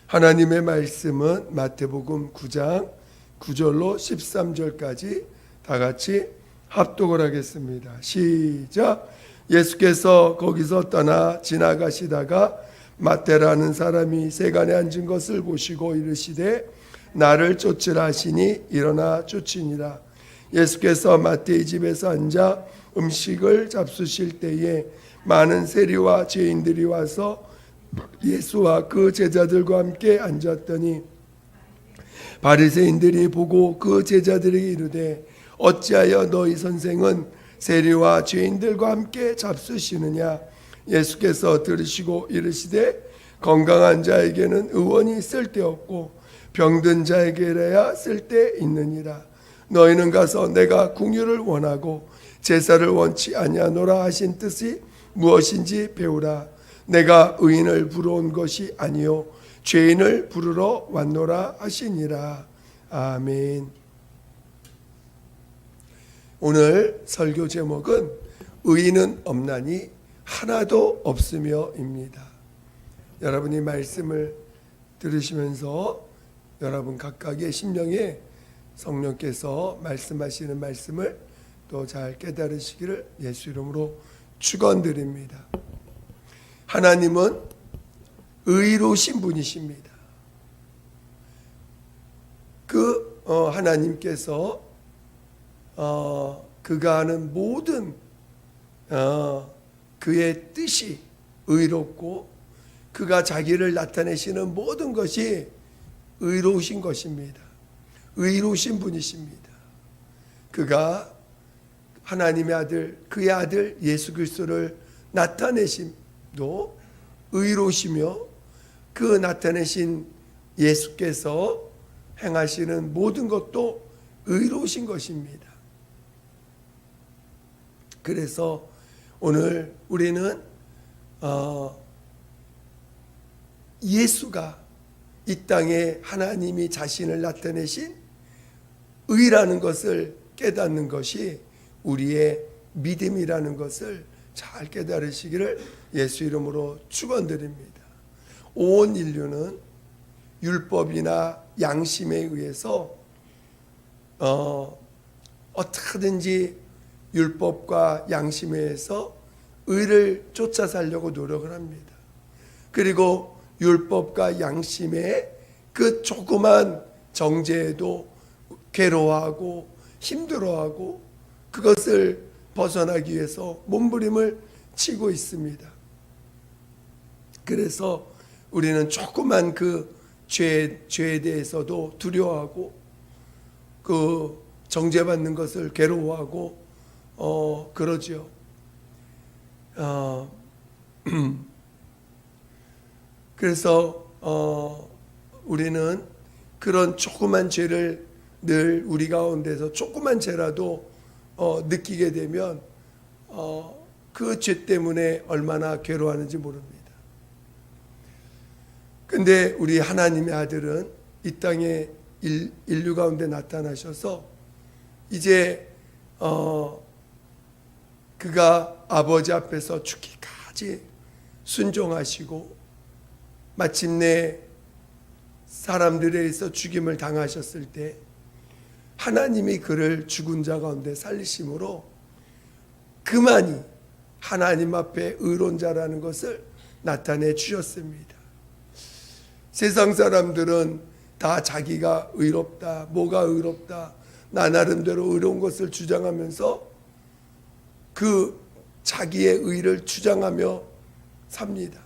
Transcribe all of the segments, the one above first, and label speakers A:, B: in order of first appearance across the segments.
A: 하나님의 말씀은 마태복음 9장 9절로 13절까지 다 같이 합독을 하겠습니다. 시작. 예수께서 거기서 떠나 지나가시다가 마태라는 사람이 세간에 앉은 것을 보시고 이르시되 나를 쫓으라 하시니 일어나 쫓으니라. 예수께서 마태의 집에서 앉아 음식을 잡수실 때에 많은 세리와 죄인들이 와서 예수와 그 제자들과 함께 앉았더니 바리새인들이 보고 그 제자들에게 이르되 어찌하여 너희 선생은 세리와 죄인들과 함께 잡수시느냐. 예수께서 들으시고 이르시되 건강한 자에게는 의원이 쓸데없고 병든 자에게라야 쓸데있느니라. 너희는 가서 내가 긍휼을 원하고 제사를 원치 아니하노라 하신 뜻이 무엇인지 배우라. 내가 의인을 부르러 온 것이 아니요 죄인을 부르러 왔노라 하시니라. 아멘. 오늘 설교 제목은 의인은 없나니 하나도 없으며입니다. 여러분이 말씀을 들으시면서 여러분 각각의 심령에 성령께서 말씀하시는 말씀을 또 잘 깨달으시기를 예수 이름으로 축원드립니다. 하나님은 의로우신 분이십니다. 하나님께서 그가 하는 모든 그의 뜻이 의롭고 그가 자기를 나타내시는 모든 것이 의로우신 것입니다. 의로우신 분이십니다. 그가 하나님의 아들, 그의 아들 예수 그리스도를 나타내심도 의로우시며 그 나타내신 예수께서 행하시는 모든 것도 의로우신 것입니다. 그래서 오늘 우리는 예수가 이 땅에 하나님이 자신을 나타내신 의라는 것을 깨닫는 것이 우리의 믿음이라는 것을 잘 깨달으시기를 예수 이름으로 축원드립니다. 온 인류는 율법이나 양심에 의해서 어떻게든지 율법과 양심에 의해서 의를 쫓아 살려고 노력을 합니다. 그리고 율법과 양심의 그 조그만 정죄에도 괴로워하고 힘들어하고 그것을 벗어나기 위해서 몸부림을 치고 있습니다. 그래서 우리는 조그만 그 죄에 대해서도 두려워하고 그 정죄받는 것을 괴로워하고 그러죠. 그래서 우리는 그런 조그만 죄를 늘 우리 가운데서 조그만 죄라도 느끼게 되면 그 죄 때문에 얼마나 괴로워하는지 모릅니다. 근데 우리 하나님의 아들은 이 땅에 인류 가운데 나타나셔서 이제 그가 아버지 앞에서 죽기까지 순종하시고 마침내 사람들에 의해서 죽임을 당하셨을 때 하나님이 그를 죽은 자 가운데 살리심으로 그만이 하나님 앞에 의로운 자라는 것을 나타내 주셨습니다. 세상 사람들은 다 자기가 의롭다, 뭐가 의롭다, 나 나름대로 의로운 것을 주장하면서 그 자기의 의를 주장하며 삽니다.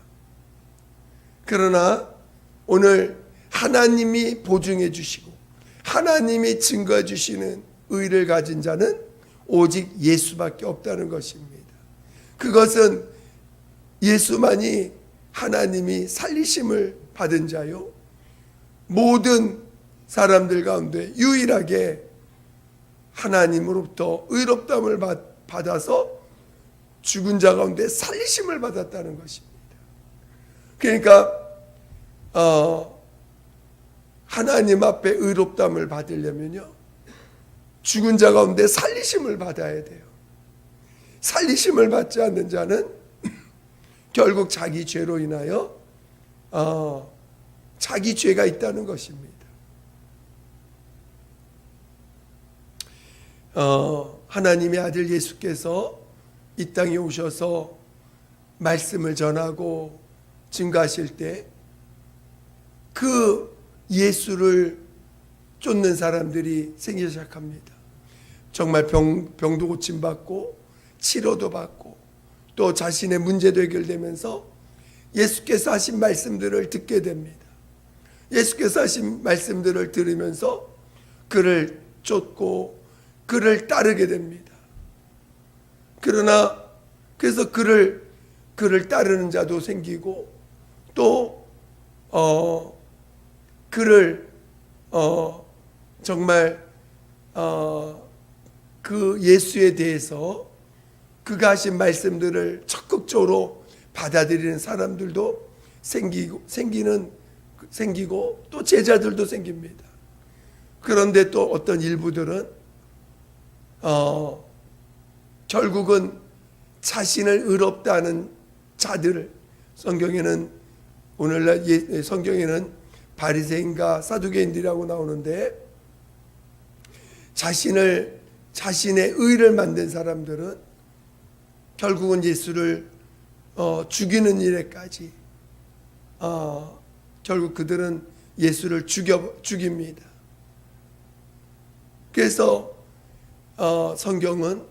A: 그러나 오늘 하나님이 보증해 주시고 하나님이 증거해 주시는 의를 가진 자는 오직 예수밖에 없다는 것입니다. 그것은 예수만이 하나님이 살리심을 받은 자요 모든 사람들 가운데 유일하게 하나님으로부터 의롭다함을 받아서 죽은 자 가운데 살리심을 받았다는 것입니다. 그러니까 하나님 앞에 의롭다함을 받으려면요 죽은 자 가운데 살리심을 받아야 돼요. 살리심을 받지 않는 자는 결국 자기 죄로 인하여 자기 죄가 있다는 것입니다. 하나님의 아들 예수께서 이 땅에 오셔서 말씀을 전하고 증거하실 때 그 예수를 쫓는 사람들이 생기기 시작합니다. 정말 병도 고침받고 치료도 받고 또 자신의 문제도 해결되면서 예수께서 하신 말씀들을 듣게 됩니다. 예수께서 하신 말씀들을 들으면서 그를 쫓고 그를 따르게 됩니다. 그러나 그래서 그를 따르는 자도 생기고 또 그를 정말 그 예수에 대해서 그가 하신 말씀들을 적극적으로 받아들이는 사람들도 생기고 또 제자들도 생깁니다. 그런데 또 어떤 일부들은 결국은 자신을 의롭다 하는 자들을 오늘날 성경에는 바리새인과 사두개인들이라고 나오는데 자신의 의를 만든 사람들은 결국은 예수를 죽이는 일에까지 결국 그들은 예수를 죽입니다. 그래서 성경은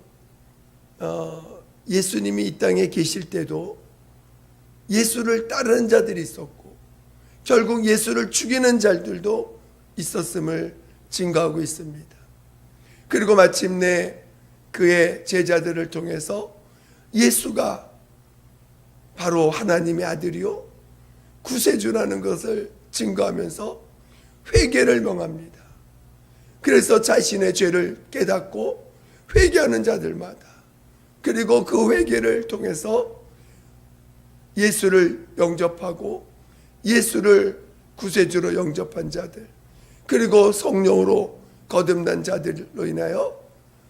A: 예수님이 이 땅에 계실 때도 예수를 따르는 자들이 있었고 결국 예수를 죽이는 자들도 있었음을 증거하고 있습니다. 그리고 마침내 그의 제자들을 통해서 예수가 바로 하나님의 아들이요 구세주라는 것을 증거하면서 회개를 명합니다. 그래서 자신의 죄를 깨닫고 회개하는 자들마다 그리고 그 회개를 통해서 예수를 영접하고 예수를 구세주로 영접한 자들 그리고 성령으로 거듭난 자들로 인하여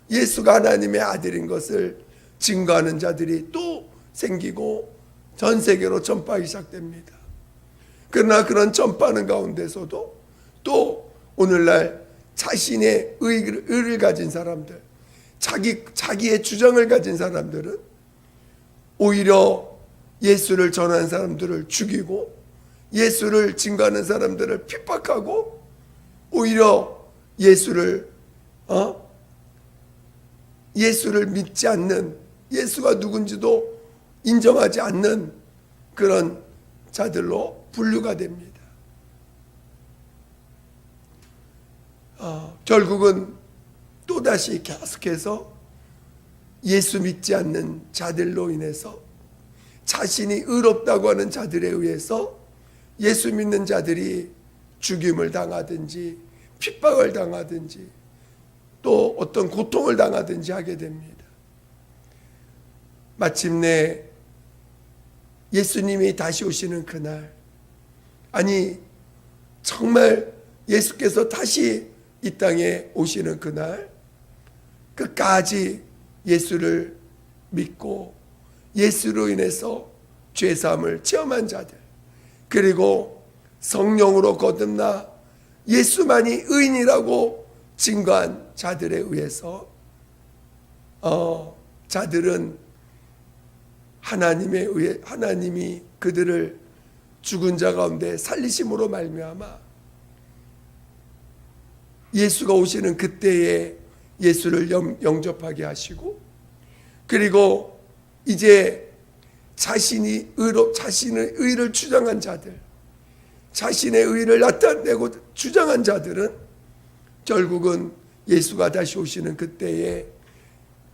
A: 예수가 하나님의 아들인 것을 증거하는 자들이 또 생기고 전 세계로 전파하기 시작됩니다. 그러나 그런 전파하는 가운데서도 또 오늘날 자신의 의를 가진 사람들 자기의 주장을 가진 사람들은 오히려 예수를 전하는 사람들을 죽이고 예수를 증거하는 사람들을 핍박하고 오히려 예수를 믿지 않는 예수가 누군지도 인정하지 않는 그런 자들로 분류가 됩니다. 결국은 또다시 계속해서 예수 믿지 않는 자들로 인해서 자신이 의롭다고 하는 자들에 의해서 예수 믿는 자들이 죽임을 당하든지 핍박을 당하든지 또 어떤 고통을 당하든지 하게 됩니다. 마침내 예수님이 다시 오시는 그날, 아니 정말 예수께서 다시 이 땅에 오시는 그날 끝까지 예수를 믿고 예수로 인해서 죄사함을 체험한 자들 그리고 성령으로 거듭나 예수만이 의인이라고 증거한 자들에 의해서 자들은 하나님이 그들을 죽은 자 가운데 살리심으로 말미암아 예수가 오시는 그때에 예수를 영접하게 하시고 그리고 이제 자신의 의를 주장한 자들 자신의 의를 나타내고 주장한 자들은 결국은 예수가 다시 오시는 그때에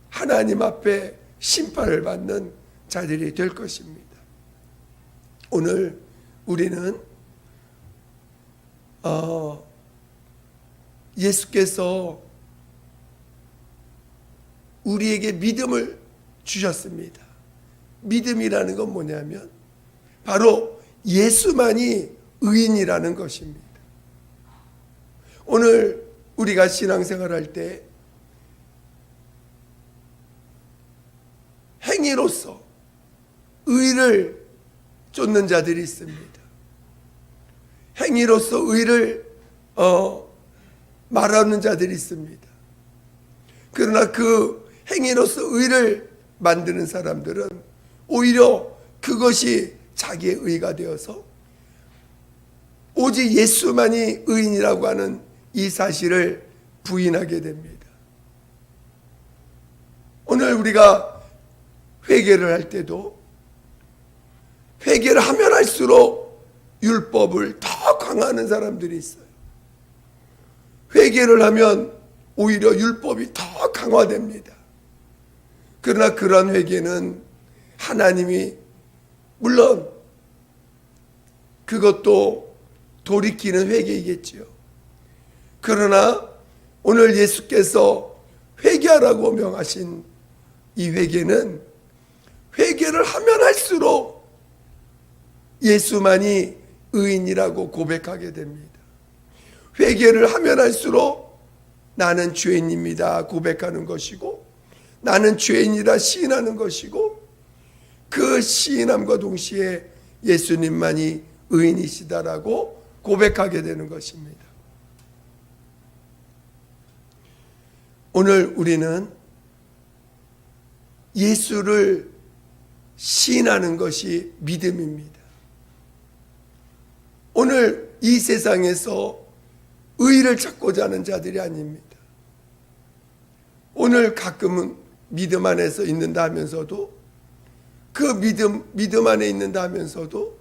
A: 하나님 앞에 심판을 받는 자들이 될 것입니다. 오늘 우리는 예수께서 우리에게 믿음을 주셨습니다. 믿음이라는 건 뭐냐면 바로 예수만이 의인이라는 것입니다. 오늘 우리가 신앙생활할 때 행위로서 의를 쫓는 자들이 있습니다. 행위로서 의를 말하는 자들이 있습니다. 그러나 그 행위로서 의를 만드는 사람들은 오히려 그것이 자기의 의가 되어서 오직 예수만이 의인이라고 하는 이 사실을 부인하게 됩니다. 오늘 우리가 회개를 할 때도 회개를 하면 할수록 율법을 더 강화하는 사람들이 있어요. 회개를 하면 오히려 율법이 더 강화됩니다. 그러나 그런 회개는 하나님이 물론 그것도 돌이키는 회개이겠지요. 그러나 오늘 예수께서 회개하라고 명하신 이 회개는 회개를 하면 할수록 예수만이 의인이라고 고백하게 됩니다. 회개를 하면 할수록 나는 죄인입니다 고백하는 것이고, 나는 죄인이라 시인하는 것이고, 그 시인함과 동시에 예수님만이 의인이시다라고 고백하게 되는 것입니다. 오늘 우리는 예수를 시인하는 것이 믿음입니다. 오늘 이 세상에서 의를 찾고자 하는 자들이 아닙니다. 오늘 가끔은 믿음 안에서 있는다 하면서도, 그 믿음 안에 있는다 하면서도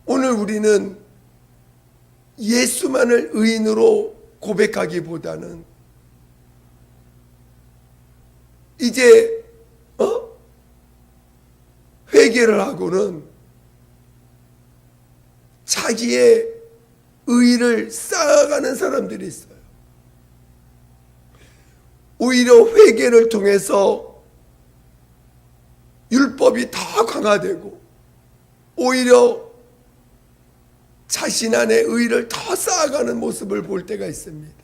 A: 오늘 우리는 예수만을 의인으로 고백하기보다는 이제 회개를 하고는 자기의 의의를 쌓아가는 사람들이 있어요. 오히려 회개를 통해서 율법이 더 강화되고 오히려 자신 안에 의의를 더 쌓아가는 모습을 볼 때가 있습니다.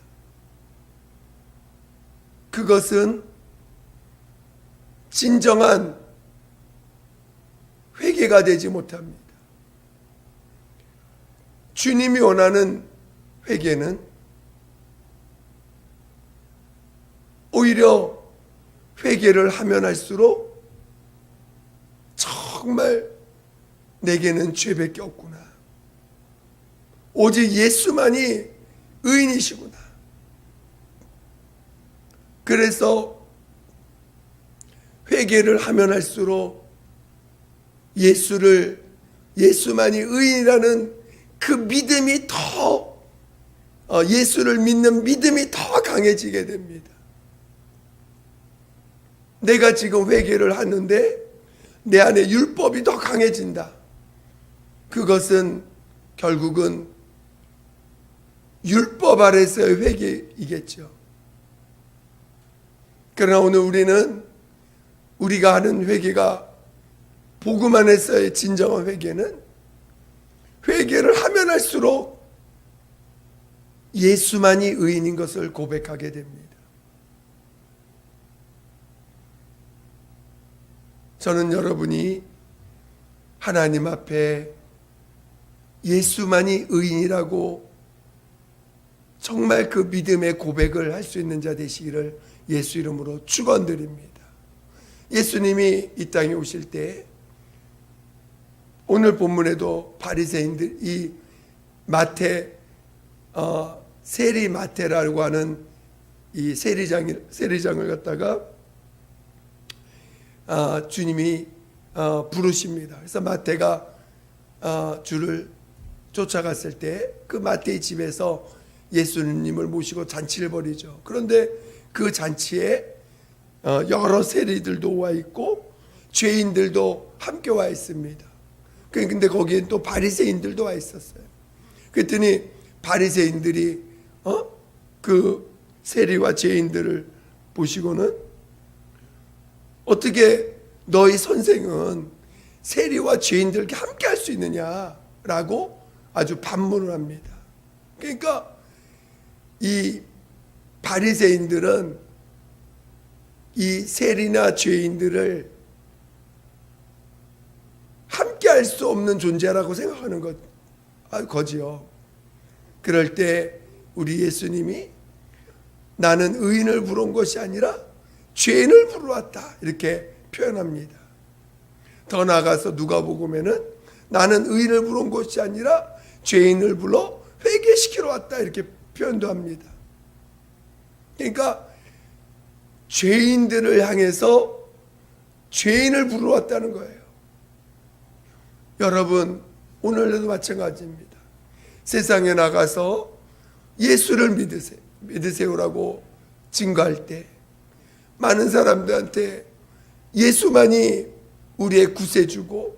A: 그것은 진정한 회개가 되지 못합니다. 주님이 원하는 회개는 오히려 회개를 하면 할수록 정말 내게는 죄밖에 없구나, 오직 예수만이 의인이시구나. 그래서 회개를 하면 할수록 예수만이 의인이라는 그 믿음이 더 예수를 믿는 믿음이 더 강해지게 됩니다. 내가 지금 회개를 하는데 내 안에 율법이 더 강해진다. 그것은 결국은 율법 아래서의 회개이겠죠. 그러나 오늘 우리는 우리가 하는 회개가 복음 안에서의 진정한 회개는 회개를 하면 할수록 예수만이 의인인 것을 고백하게 됩니다. 저는 여러분이 하나님 앞에 예수만이 의인이라고 정말 그 믿음의 고백을 할 수 있는 자 되시기를 예수 이름으로 축원드립니다. 예수님이 이 땅에 오실 때 오늘 본문에도 바리새인들, 이 마태 세리 마태라고 하는 이 세리장을 갖다가 주님이 부르십니다. 그래서 마태가 주를 쫓아갔을 때 그 마태의 집에서 예수님을 모시고 잔치를 벌이죠. 그런데 그 잔치에 여러 세리들도 와 있고 죄인들도 함께 와 있습니다. 근데 거기엔 또 바리새인들도 와 있었어요. 그랬더니 바리새인들이 그 세리와 죄인들을 보시고는 어떻게 너희 선생은 세리와 죄인들과 함께 할 수 있느냐라고 아주 반문을 합니다. 그러니까 이 바리새인들은 이 세리나 죄인들을 함께 할 존재할 수 없는 존재라고 생각하는 거지요. 그럴 때 우리 예수님이 나는 의인을 부른 것이 아니라 죄인을 부르러 왔다 이렇게 표현합니다. 더 나아가서 누가복음에는 나는 의인을 부른 것이 아니라 죄인을 불러 회개시키러 왔다 이렇게 표현도 합니다. 그러니까 죄인들을 향해서 죄인을 부르러 왔다는 거예요. 여러분 오늘도 마찬가지입니다. 세상에 나가서 예수를 믿으세요라고 증거할 때 많은 사람들한테 예수만이 우리의 구세주고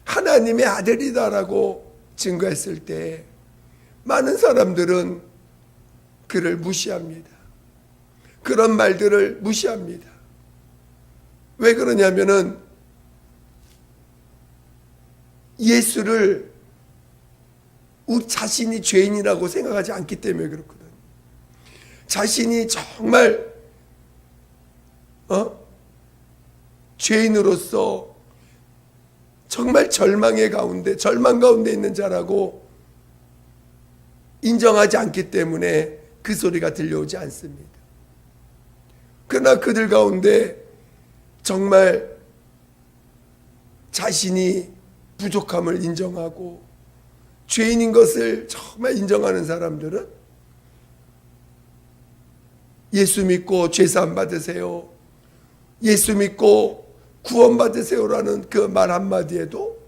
A: 하나님의 아들이다라고 증거했을 때 많은 사람들은 그를 무시합니다. 그런 말들을 무시합니다. 왜 그러냐면은 예수를 우리 자신이 죄인이라고 생각하지 않기 때문에 그렇거든. 자신이 정말 죄인으로서 정말 절망 가운데 있는 자라고 인정하지 않기 때문에 그 소리가 들려오지 않습니다. 그러나 그들 가운데 정말 자신이 부족함을 인정하고 죄인인 것을 정말 인정하는 사람들은 예수 믿고 죄사함 받으세요, 예수 믿고 구원 받으세요라는 그 말 한마디에도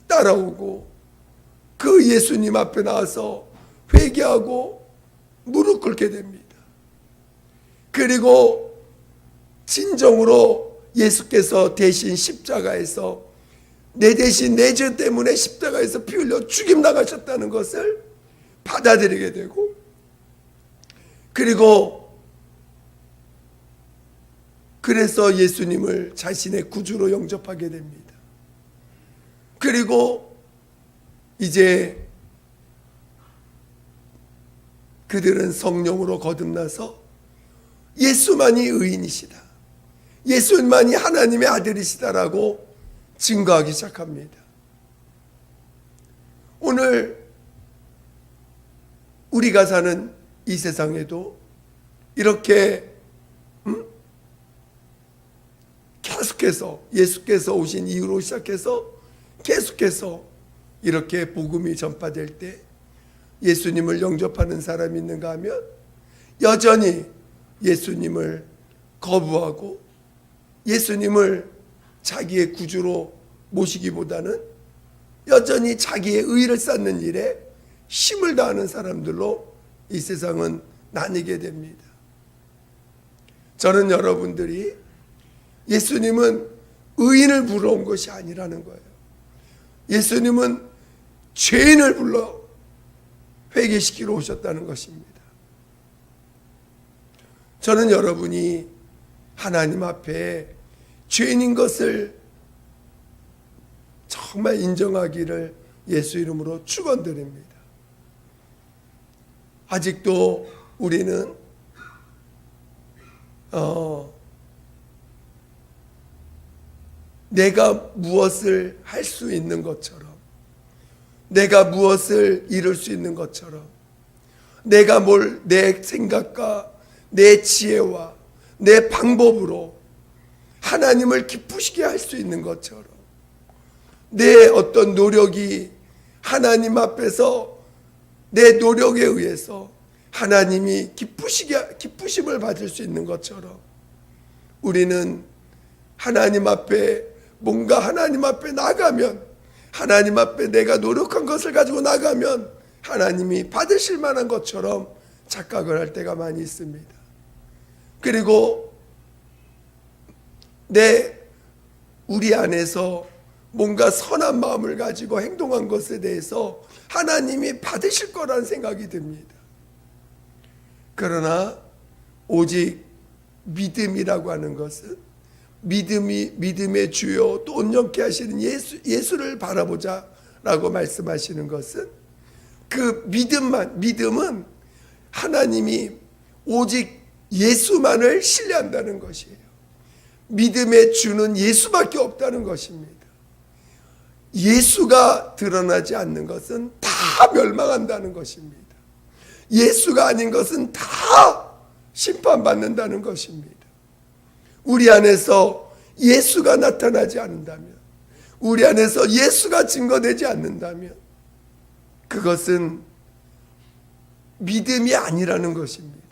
A: 따라오고 그 예수님 앞에 나와서 회개하고 무릎 꿇게 됩니다. 그리고 진정으로 예수께서 대신 십자가에서 내 대신 내 죄 때문에 십자가에서 피 흘려 죽임 당하셨다는 것을 받아들이게 되고, 그리고 그래서 예수님을 자신의 구주로 영접하게 됩니다. 그리고 이제 그들은 성령으로 거듭나서 예수만이 의인이시다, 예수만이 하나님의 아들이시다라고 증거하기 시작합니다. 오늘 우리가 사는 이 세상에도 이렇게 계속해서 예수께서 오신 이후로 시작해서 계속해서 이렇게 복음이 전파될 때 예수님을 영접하는 사람이 있는가 하면 여전히 예수님을 거부하고 예수님을 자기의 구주로 모시기보다는 여전히 자기의 의를 쌓는 일에 힘을 다하는 사람들로 이 세상은 나뉘게 됩니다. 저는 여러분들이 예수님은 의인을 불러온 것이 아니라는 거예요. 예수님은 죄인을 불러 회개시키러 오셨다는 것입니다. 저는 여러분이 하나님 앞에 죄인인 것을 정말 인정하기를 예수 이름으로 축원드립니다. 아직도 우리는 내가 무엇을 할 수 있는 것처럼, 내가 무엇을 이룰 수 있는 것처럼, 내가 내 생각과 내 지혜와 내 방법으로 하나님을 기쁘시게 할 수 있는 것처럼, 내 어떤 노력이 하나님 앞에서 내 노력에 의해서 하나님이 기쁘심을 받을 수 있는 것처럼 우리는 하나님 앞에 뭔가 하나님 앞에 나가면, 하나님 앞에 내가 노력한 것을 가지고 나가면 하나님이 받으실 만한 것처럼 착각을 할 때가 많이 있습니다. 그리고 우리 안에서 뭔가 선한 마음을 가지고 행동한 것에 대해서 하나님이 받으실 거라는 생각이 듭니다. 그러나 오직 믿음이라고 하는 것은 믿음의 주요 또 온전케 하시는 예수를 바라보자 라고 말씀하시는 것은 그 믿음은 하나님이 오직 예수만을 신뢰한다는 것이에요. 믿음의 주는 예수밖에 없다는 것입니다. 예수가 드러나지 않는 것은 다 멸망한다는 것입니다. 예수가 아닌 것은 다 심판받는다는 것입니다. 우리 안에서 예수가 나타나지 않는다면, 우리 안에서 예수가 증거되지 않는다면 그것은 믿음이 아니라는 것입니다.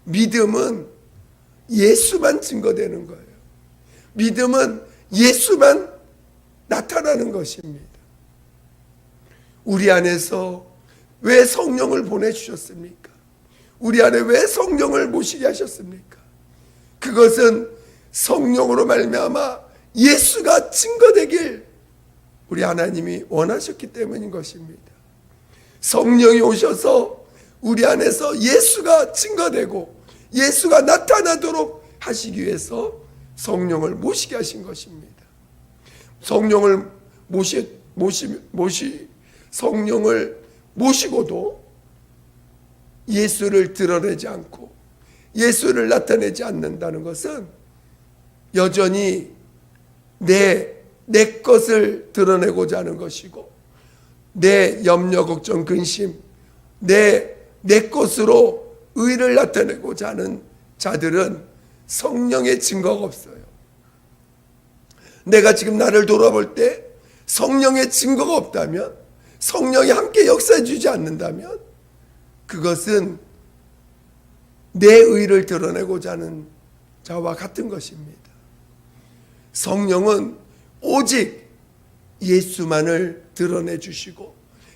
A: 믿음은 예수만 증거되는 거예요. 믿음은 예수만 나타나는 것입니다. 우리 안에서 왜 성령을 보내주셨습니까? 우리 안에 왜 성령을 모시게 하셨습니까? 그것은 성령으로 말미암아 예수가 증거되길 우리 하나님이 원하셨기 때문인 것입니다. 성령이 오셔서 우리 안에서 예수가 증거되고 예수가 나타나도록 하시기 위해서 성령을 모시게 하신 것입니다. 성령을 성령을 모시고도 예수를 드러내지 않고 예수를 나타내지 않는다는 것은 여전히 내 것을 드러내고자 하는 것이고, 내 염려, 걱정, 근심, 내 것으로 의를 나타내고자 하는 자들은 성령의 증거가 없어요. 내가 지금 나를 돌아볼 때 성령의 증거가 없다면, 성령이 함께 역사해 주지 않는다면 그것은 내 의를 드러내고자 하는 자와 같은 것입니다. 성령은 오직 예수만을 드러내 주시고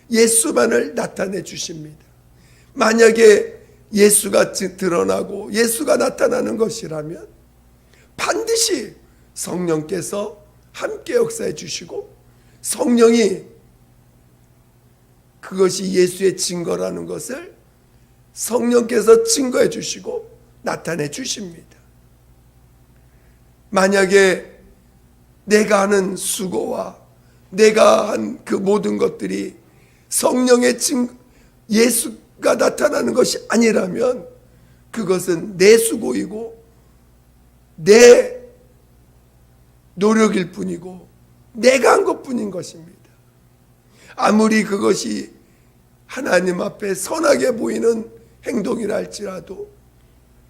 A: 예수만을 나타내 주십니다. 만약에 예수가 드러나고 예수가 나타나는 것이라면 반드시 성령께서 함께 역사해 주시고 성령이 그것이 예수의 증거라는 것을 성령께서 증거해 주시고 나타내 주십니다. 만약에 내가 하는 수고와 내가 한 그 모든 것들이 성령의 예수가 나타나는 것이 아니라면 그것은 내 수고이고 내 노력일 뿐이고 내가 한 것뿐인 것입니다. 아무리 그것이 하나님 앞에 선하게 보이는 행동이라 할지라도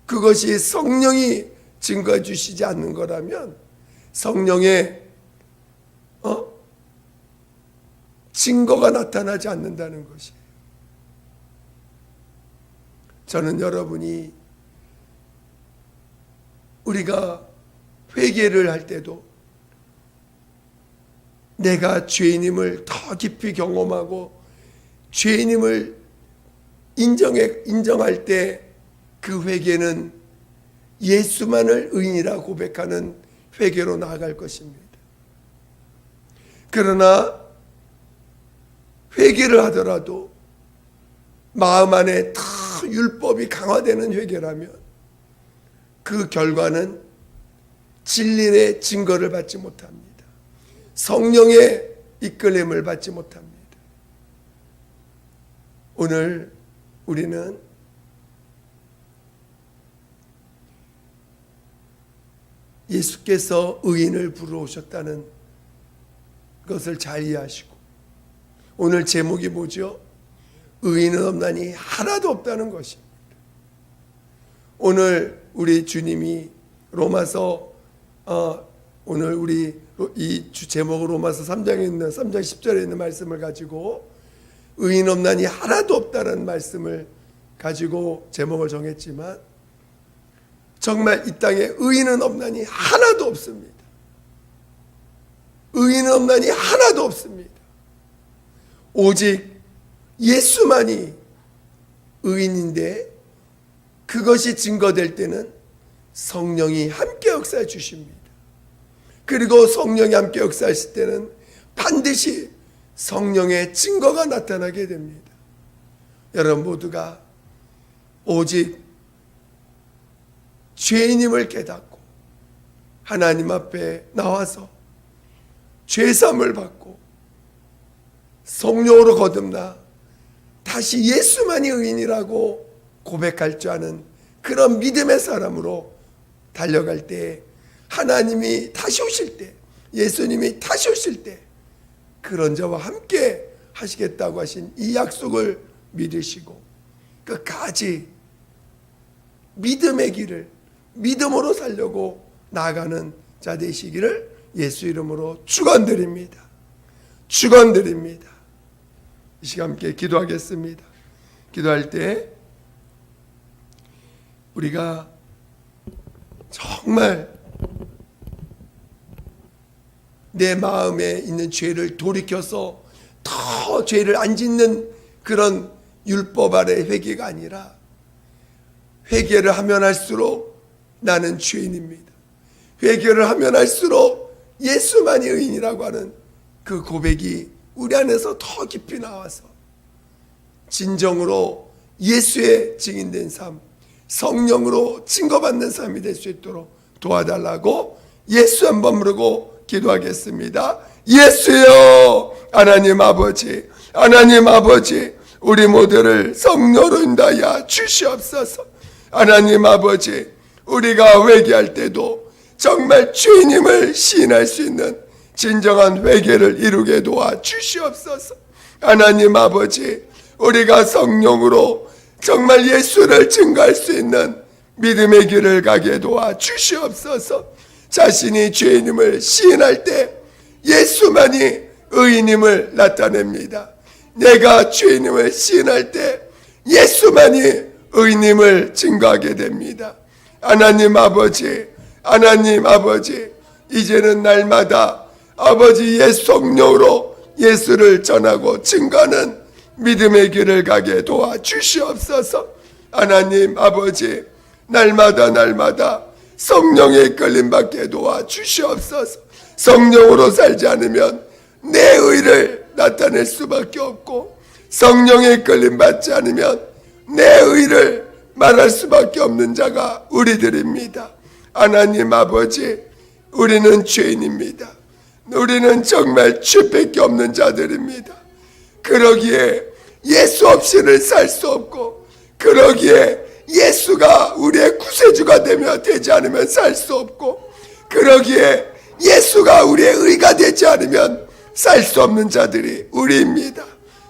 A: 그것이 성령이 증거해 주시지 않는 거라면 성령의 증거가 나타나지 않는다는 것이에요. 저는 여러분이 우리가 회개를 할 때도 내가 죄인임을 더 깊이 경험하고 죄인임을 인정할 때 그 회개는 예수만을 의인이라 고백하는 회개로 나아갈 것입니다. 그러나 회개를 하더라도 마음 안에 다 율법이 강화되는 회개라면 그 결과는 진리의 증거를 받지 못합니다. 성령의 이끌림을 받지 못합니다. 오늘 우리는 예수께서 의인을 부르셨다는 것을 잘 이해하시고 오늘 제목이 뭐죠? 의인은 없나니 하나도 없다는 것입니다. 오늘 우리 주님이 로마서 오늘 우리 이 제목은 로마서 3장에 있는 3장 10절에 있는 말씀을 가지고 의인 없나니 하나도 없다는 말씀을 가지고 제목을 정했지만 정말 이 땅에 의인은 없나니 하나도 없습니다. 의인은 없나니 하나도 없습니다. 오직 예수만이 의인인데 그것이 증거될 때는 성령이 함께 역사해 주십니다. 그리고 성령이 함께 역사하실 때는 반드시 성령의 증거가 나타나게 됩니다. 여러분 모두가 오직 죄인임을 깨닫고 하나님 앞에 나와서 죄사함을 받고 성령으로 거듭나 다시 예수만이 의인이라고 고백할 줄 아는 그런 믿음의 사람으로 달려갈 때 하나님이 다시 오실 때 예수님이 다시 오실 때 그런 자와 함께 하시겠다고 하신 이 약속을 믿으시고 끝까지 믿음의 길을 믿음으로 살려고 나아가는 자 되시기를 예수 이름으로 축원드립니다. 축원드립니다. 이 시간 함께 기도하겠습니다. 기도할 때 우리가 정말 내 마음에 있는 죄를 돌이켜서 더 죄를 안 짓는 그런 율법 아래 회개가 아니라 회개를 하면 할수록 나는 죄인입니다. 회개를 하면 할수록 예수만이 의인이라고 하는 그 고백이 우리 안에서 더 깊이 나와서 진정으로 예수의 증인된 삶, 성령으로 증거받는 삶이 될 수 있도록 도와달라고 예수 한번 부르고 기도하겠습니다. 예수여, 하나님 아버지, 하나님 아버지, 우리 모두를 성령으로 인도하여 주시옵소서. 하나님 아버지, 우리가 회개할 때도 정말 주님을 시인할 수 있는 진정한 회개를 이루게 도와 주시옵소서. 하나님 아버지, 우리가 성령으로 정말 예수를 증거할 수 있는 믿음의 길을 가게 도와 주시옵소서. 자신이 죄인임을 시인할 때 예수만이 의인임을 나타냅니다. 내가 죄인임을 시인할 때 예수만이 의인임을 증거하게 됩니다. 하나님 아버지, 하나님 아버지, 이제는 날마다 아버지 의 성령으로 예수를 전하고 증거하는 믿음의 길을 가게 도와 주시옵소서. 하나님 아버지, 날마다 성령의 이끌림 받게 도와 주시옵소서. 성령으로 살지 않으면 내 의를 나타낼 수밖에 없고, 성령의 이끌림 받지 않으면 내 의를 말할 수밖에 없는 자가 우리들입니다. 하나님 아버지, 우리는 죄인입니다. 우리는 정말 죄밖에 없는 자들입니다. 그러기에 예수 없이는 살 수 없고, 그러기에 예수가 우리의 구세주가 되지 않으면 살 수 없고, 그러기에 예수가 우리의 의가 되지 않으면 살 수 없는 자들이 우리입니다.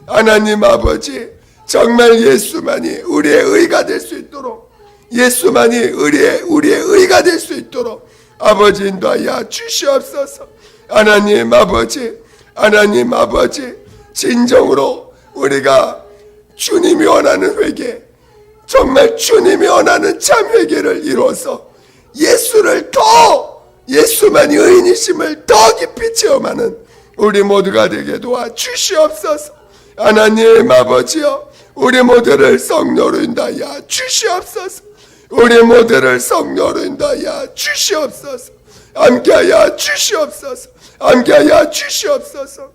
A: 하나님 아버지, 정말 예수만이 우리의 의가 될 수 있도록, 예수만이 우리의 의가 될 수 있도록 아버지 인도하여 주시옵소서. 하나님 아버지, 하나님 아버지, 진정으로 우리가 주님이 원하는 회개, 정말 주님이 원하는 참 회개를 이루어서 예수만이 의인이심을 더 깊이 체험하는 우리 모두가 되게 도와 주시옵소서. 하나님 아버지여, 우리 모두를 성령으로 인도하여 주시옵소서. 우리 모두를 성령으로 인도하여 주시옵소서. 함께하여 주시옵소서. 함께하여 주시옵소서.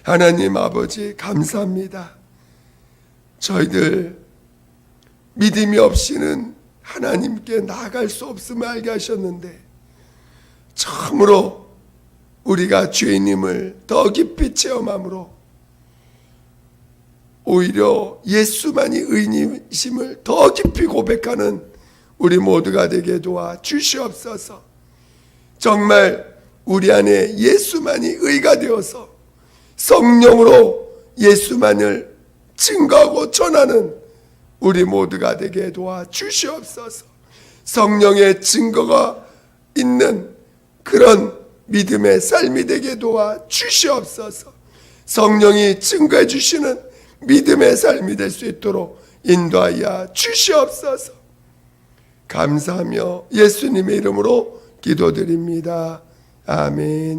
A: 하나님 아버지, 감사합니다. 저희들 믿음이 없이는 하나님께 나아갈 수 없음을 알게 하셨는데, 참으로 우리가 죄인임을 더 깊이 체험함으로 오히려 예수만이 의인이심을 더 깊이 고백하는 우리 모두가 되게 도와 주시옵소서. 정말 우리 안에 예수만이 의가 되어서 성령으로 예수만을 증거하고 전하는 우리 모두가 되게 도와 주시옵소서. 성령의 증거가 있는 그런 믿음의 삶이 되게 도와 주시옵소서. 성령이 증거해 주시는 믿음의 삶이 될 수 있도록 인도하여 주시옵소서. 감사하며 예수님의 이름으로 기도드립니다. 아멘.